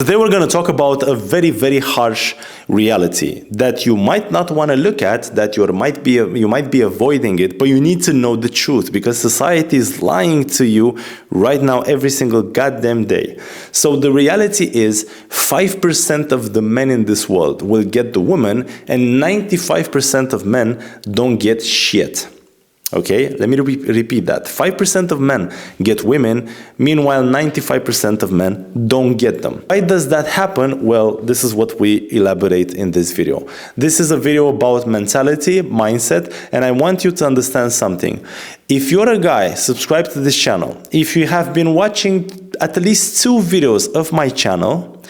Today we're going to talk about a very, very harsh reality that you might not want to look at, that you might be avoiding it, but you need to know the truth because society is lying to you right now every single goddamn day. So the reality is 5% of the men in this world will get the woman and 95% of men don't get shit. Okay, let me repeat that. 5% of men get women, meanwhile 95% of men don't get them. Why does that happen? Well, this is what we elaborate in this video. This is a video about mentality, mindset, and I want you to understand something. If you're a guy, subscribe to this channel. If you have been watching at least 2 videos of my channel,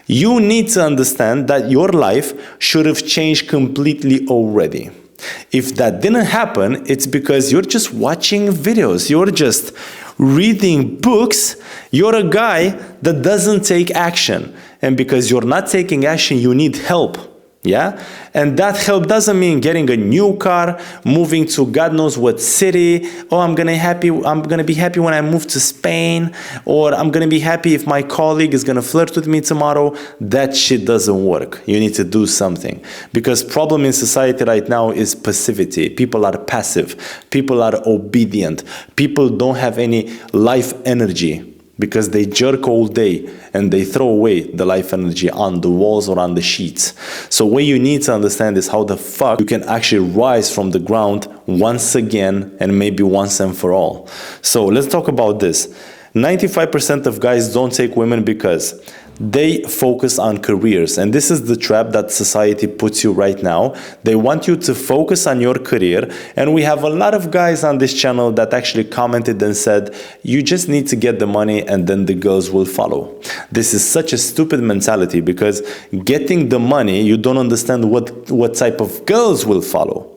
you need to understand that your life should have changed completely already. If that didn't happen, it's because you're just watching videos, you're just reading books, you're a guy that doesn't take action. And because you're not taking action, you need help. Yeah? And that help doesn't mean getting a new car, moving to God knows what city. Oh, I'm gonna be happy when I move to Spain, or I'm gonna be happy if my colleague is gonna flirt with me tomorrow. That shit doesn't work. You need to do something. Because problem in society right now is passivity. People are passive. People are obedient. People don't have any life energy, because they jerk all day and they throw away the life energy on the walls or on the sheets. So what you need to understand is how the fuck you can actually rise from the ground once again and maybe once and for all. So let's talk about this. 95% of guys don't take women because they focus on careers, and this is the trap that society puts you right now. They want you to focus on your career, and we have a lot of guys on this channel that actually commented and said, you just need to get the money and then the girls will follow. This is such a stupid mentality, because getting the money, you don't understand what type of girls will follow.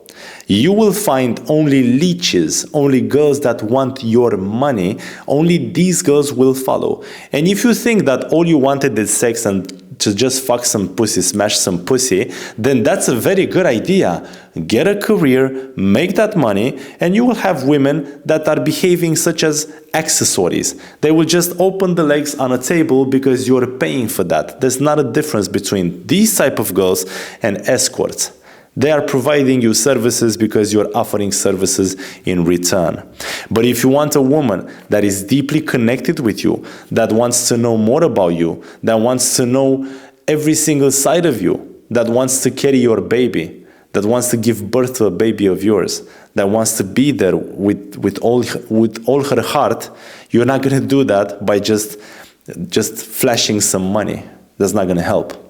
You will find only leeches, only girls that want your money. Only these girls will follow. And if you think that all you wanted is sex and to just fuck some pussy, smash some pussy, then that's a very good idea. Get a career, make that money, and you will have women that are behaving such as accessories. They will just open the legs on a table because you're paying for that. There's not a difference between these type of girls and escorts. They are providing you services because you're offering services in return. But if you want a woman that is deeply connected with you, that wants to know more about you, that wants to know every single side of you, that wants to carry your baby, that wants to give birth to a baby of yours, that wants to be there with all her heart, you're not going to do that by just flashing some money. That's not going to help.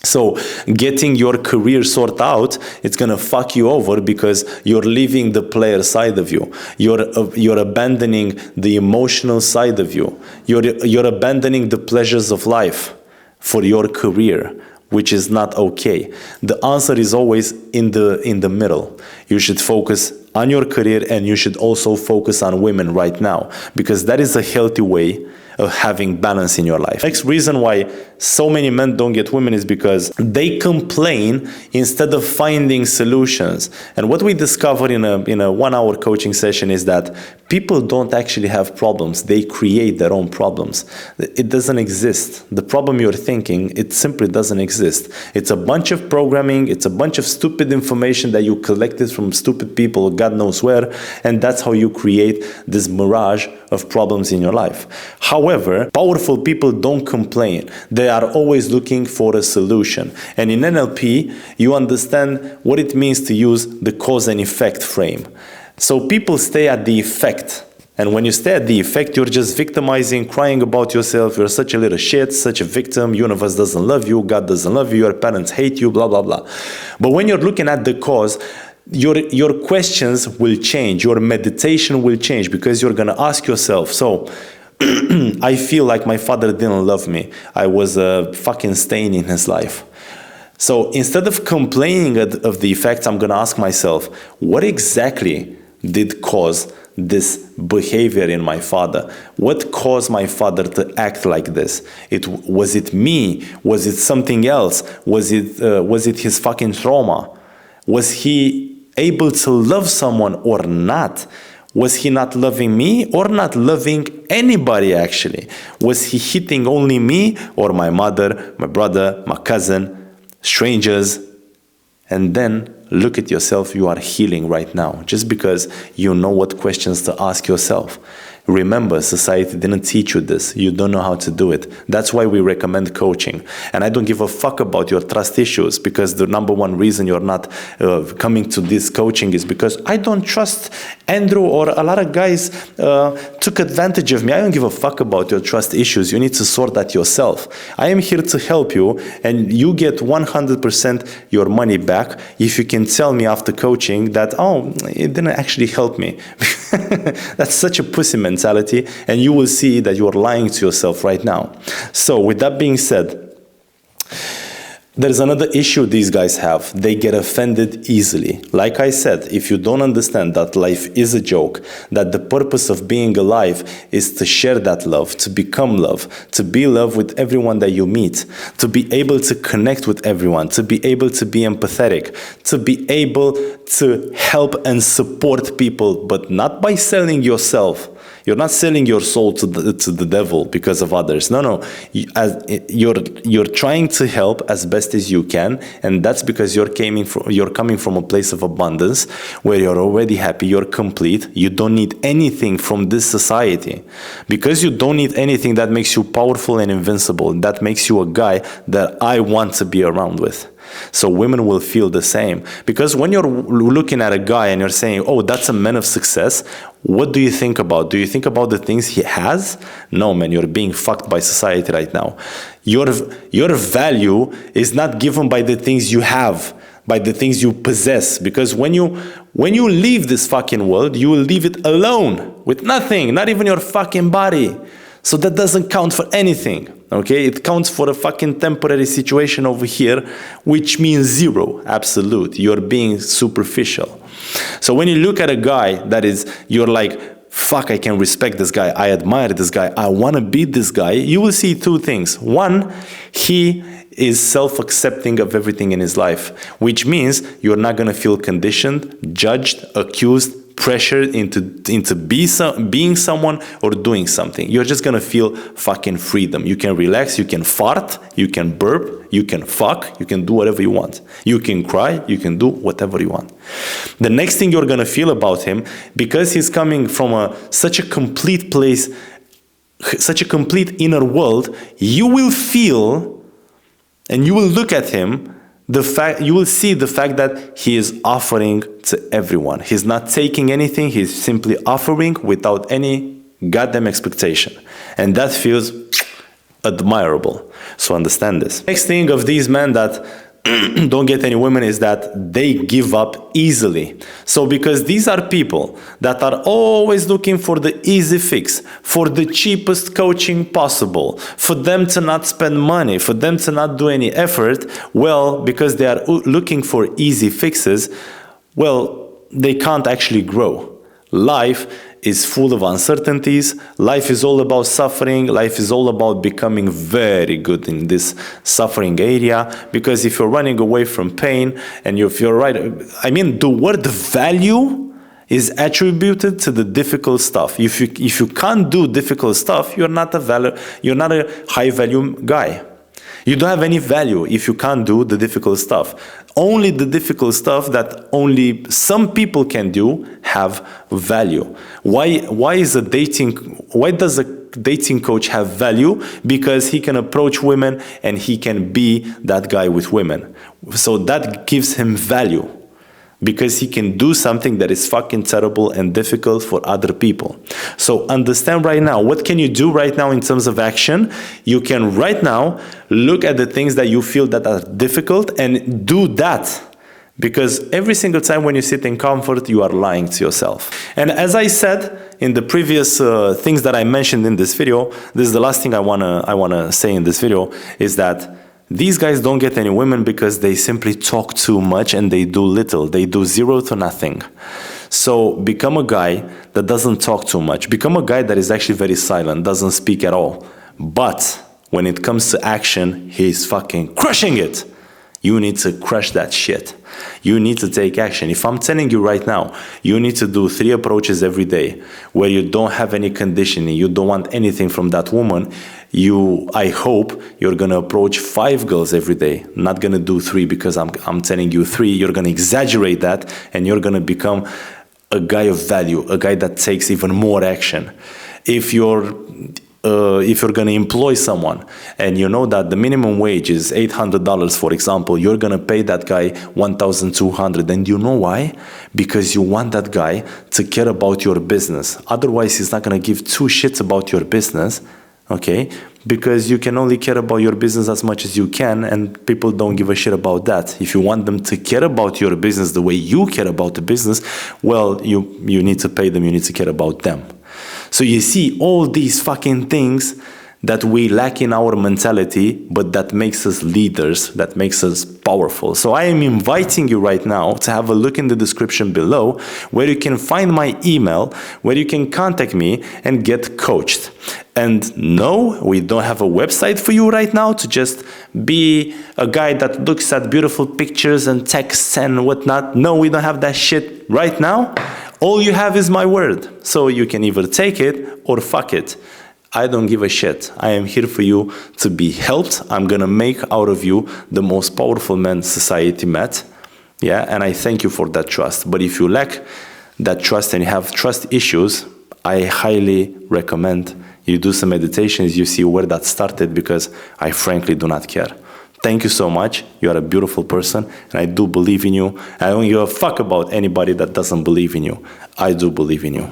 So getting your career sorted out, it's going to fuck you over because you're leaving the player side of you. You're abandoning the emotional side of you. You're abandoning the pleasures of life for your career, which is not okay. The answer is always in the middle. You should focus on your career, and you should also focus on women right now, because that is a healthy way of having balance in your life. Next reason why so many men don't get women is because they complain instead of finding solutions. And what we discovered in a 1-hour coaching session is that people don't actually have problems. They create their own problems. It doesn't exist. The problem you're thinking, it simply doesn't exist. It's a bunch of programming. It's a bunch of stupid information that you collected from stupid people, God knows where, and that's how you create this mirage of problems in your life. However, powerful people don't complain. They are always looking for a solution. And in NLP, you understand what it means to use the cause and effect frame. So people stay at the effect. And when you stay at the effect, you're just victimizing, crying about yourself. You're such a little shit, such a victim. Universe doesn't love you. God doesn't love you. Your parents hate you, blah, blah, blah. But when you're looking at the cause, your questions will change. Your meditation will change, because you're going to ask yourself, so I feel like my father didn't love me. I was a fucking stain in his life. So instead of complaining of the effects, I'm going to ask myself, what exactly did cause this behavior in my father? What caused my father to act like this? Was it me? Was it something else? Was it his fucking trauma? Was he able to love someone or not? Was he not loving me or not loving anybody actually? Was he hitting only me or my mother, my brother, my cousin, strangers? And then look at yourself, you are healing right now just because you know what questions to ask yourself. Remember, society didn't teach you this. You don't know how to do it. That's why we recommend coaching. And I don't give a fuck about your trust issues, because the number one reason you're not coming to this coaching is because I don't trust Andrew, or a lot of guys took advantage of me. I don't give a fuck about your trust issues. You need to sort that yourself. I am here to help you, and you get 100% your money back if you can tell me after coaching that, oh, it didn't actually help me. That's such a pussy mentality, and you will see that you are lying to yourself right now. So with that being said, there's another issue these guys have. They get offended easily. Like I said, if you don't understand that life is a joke, that the purpose of being alive is to share that love, to become love, to be love with everyone that you meet, to be able to connect with everyone, to be able to be empathetic, to be able to help and support people, but not by selling yourself. You're not selling your soul to the devil because of others. No. You're trying to help as best as you can, and that's because you're coming from a place of abundance where you're already happy, you're complete. You don't need anything from this society. Because you don't need anything, that makes you powerful and invincible. That makes you a guy that I want to be around with. So women will feel the same. Because when you're looking at a guy and you're saying, oh, that's a man of success, what do you think about? Do you think about the things he has? No, man, you're being fucked by society right now. Your value is not given by the things you have, by the things you possess. Because when you leave this fucking world, you will leave it alone, with nothing, not even your fucking body. So that doesn't count for anything, okay? It counts for a fucking temporary situation over here, which means zero, absolute. You're being superficial. So when you look at a guy you're like, fuck, I can respect this guy, I admire this guy, I want to be this guy, you will see two things. One, he is self-accepting of everything in his life, which means you're not going to feel conditioned, judged, accused, pressured into being someone or doing something. You're just gonna feel fucking freedom. You can relax, you can fart, you can burp, you can fuck, you can do whatever you want. You can cry, you can do whatever you want. The next thing you're gonna feel about him, because he's coming from such a complete place, such a complete inner world, you will feel and you will look at him, you will see the fact that he is offering to everyone. He's not taking anything, he's simply offering without any goddamn expectation. And that feels admirable. So understand this. Next thing of these men that don't get any women is that they give up easily. So because these are people that are always looking for the easy fix, for the cheapest coaching possible, for them to not spend money, for them to not do any effort, well, because they are looking for easy fixes, well, they can't actually grow. Life is full of uncertainties. Life is all about suffering. Life is all about becoming very good in this suffering area. Because if you're running away from pain, and if you're right, I mean, the word value is attributed to the difficult stuff. If you can't do difficult stuff, you're not a high value guy. You don't have any value if you can't do the difficult stuff. Only the difficult stuff that only some people can do have value. Why does a dating coach have value? Because he can approach women and he can be that guy with women. So that gives him value. Because he can do something that is fucking terrible and difficult for other people. So understand right now, what can you do right now in terms of action? You can right now look at the things that you feel that are difficult and do that. Because every single time when you sit in comfort, you are lying to yourself. And as I said in the previous things that I mentioned in this video, this is the last thing I wanna say in this video, is that these guys don't get any women because they simply talk too much and they do little. They do zero to nothing. So become a guy that doesn't talk too much. Become a guy that is actually very silent, doesn't speak at all. But when it comes to action, he's fucking crushing it. You need to crush that shit. You need to take action. If I'm telling you right now, you need to do 3 approaches every day where you don't have any conditioning, you don't want anything from that woman, I hope you're gonna approach 5 girls every day, not gonna do 3 because I'm telling you 3. You're gonna exaggerate that and you're gonna become a guy of value, a guy that takes even more action. If you're going to employ someone and you know that the minimum wage is $800, for example, you're going to pay that guy $1,200. And you know why? Because you want that guy to care about your business. Otherwise, he's not going to give 2 shits about your business, okay? Because you can only care about your business as much as you can, and people don't give a shit about that. If you want them to care about your business the way you care about the business, well, you need to pay them, you need to care about them. So you see all these fucking things that we lack in our mentality, but that makes us leaders, that makes us powerful. So I am inviting you right now to have a look in the description below where you can find my email, where you can contact me and get coached. And no, we don't have a website for you right now to just be a guy that looks at beautiful pictures and texts and whatnot. No, we don't have that shit right now. All you have is my word. So you can either take it or fuck it. I don't give a shit. I am here for you to be helped. I'm going to make out of you the most powerful man society met. Yeah, and I thank you for that trust. But if you lack that trust and you have trust issues, I highly recommend you do some meditations, you see where that started, because I frankly do not care. Thank you so much. You are a beautiful person, and I do believe in you. I don't give a fuck about anybody that doesn't believe in you. I do believe in you.